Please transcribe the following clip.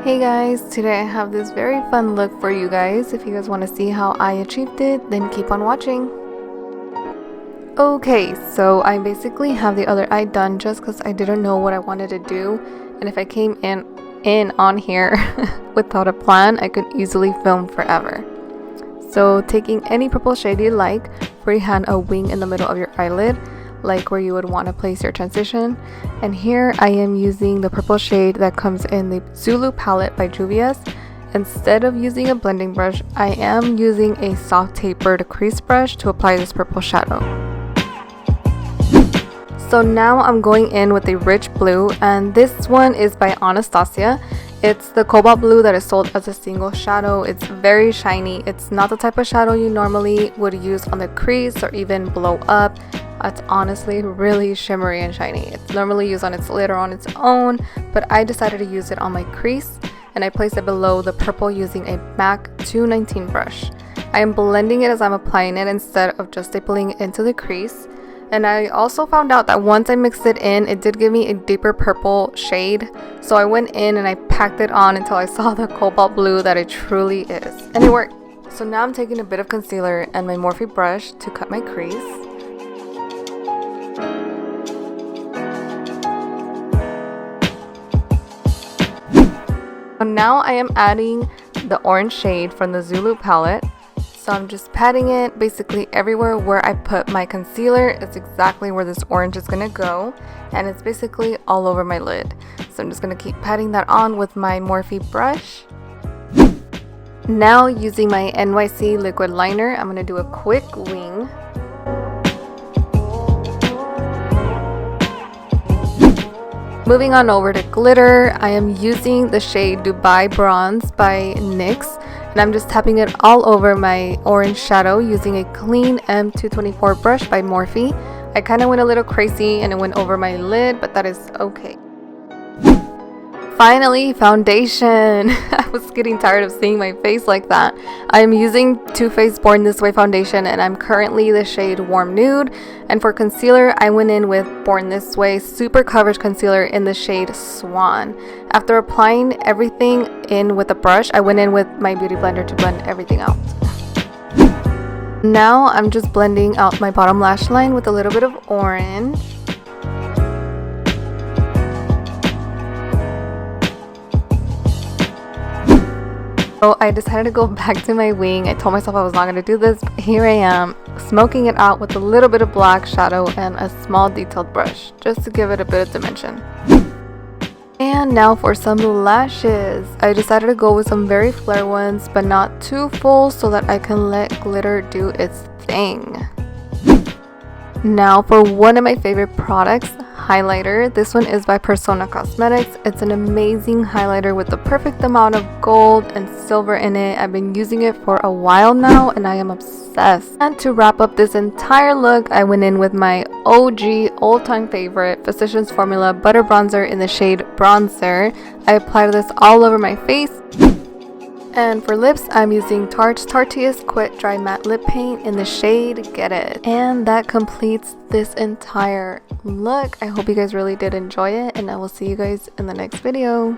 Hey guys, today I have this very fun look for you guys. If you guys want to see how I achieved it, then keep on watching. Okay, so I basically have the other eye done just because I didn't know what I wanted to do, and if I came in on here without a plan, I could easily film forever. So taking any purple shade you like, freehand a wing in the middle of your eyelid, like where you would want to place your transition. And here I am using the purple shade that comes in the Zulu Palette by Juvia. Instead of using a blending brush, I am using a soft tapered crease brush to apply this purple shadow. So now I'm going in with a rich blue, and this one is by Anastasia. It's the cobalt blue that is sold as a single shadow. It's very shiny. It's not the type of shadow you normally would use on the crease or even blow up. It's honestly really shimmery and shiny. It's normally used on its lid or on its own, but I decided to use it on my crease, and I placed it below the purple using a MAC 219 brush. I am blending it as I'm applying it instead of just stapling it into the crease. And I also found out that once I mixed it in, it did give me a deeper purple shade. So I went in and I packed it on until I saw the cobalt blue that it truly is. And it worked. So now I'm taking a bit of concealer and my Morphe brush to cut my crease. Now I am adding the orange shade from the Zulu Palette. So I'm just patting it basically everywhere where I put my concealer. It's exactly where this orange is going to go, and it's basically all over my lid. So I'm just going to keep patting that on with my Morphe brush. Now using my NYC liquid liner, I'm going to do a quick wing. Moving on over to glitter, I am using the shade Dubai Bronze by NYX, and I'm just tapping it all over my orange shadow using a clean M224 brush by Morphe. I kind of went a little crazy and it went over my lid, but that is okay. Finally, foundation. I was getting tired of seeing my face like that. I am using Too Faced Born This Way foundation, and I'm currently the shade Warm Nude. And for concealer, I went in with Born This Way Super Coverage Concealer in the shade Swan. After applying everything in with a brush, I went in with my beauty blender to blend everything out. Now I'm just blending out my bottom lash line with a little bit of orange. So I decided to go back to my wing. I told myself I was not going to do this, but here I am, smoking it out with a little bit of black shadow and a small detailed brush, just to give it a bit of dimension. And now for some lashes. I decided to go with some very flare ones, but not too full, so that I can let glitter do its thing. Now for one of my favorite products, highlighter. This one is by Persona Cosmetics. It's an amazing highlighter with the perfect amount of gold and silver in it. I've been using it for a while now and I am obsessed. And to wrap up this entire look, I went in with my OG all-time favorite Physicians Formula Butter Bronzer in the shade Bronzer. I applied this all over my face. And for lips, I'm using Tarte Tarteist Quit Dry Matte Lip Paint in the shade Get It. And that completes this entire look. I hope you guys really did enjoy it, and I will see you guys in the next video.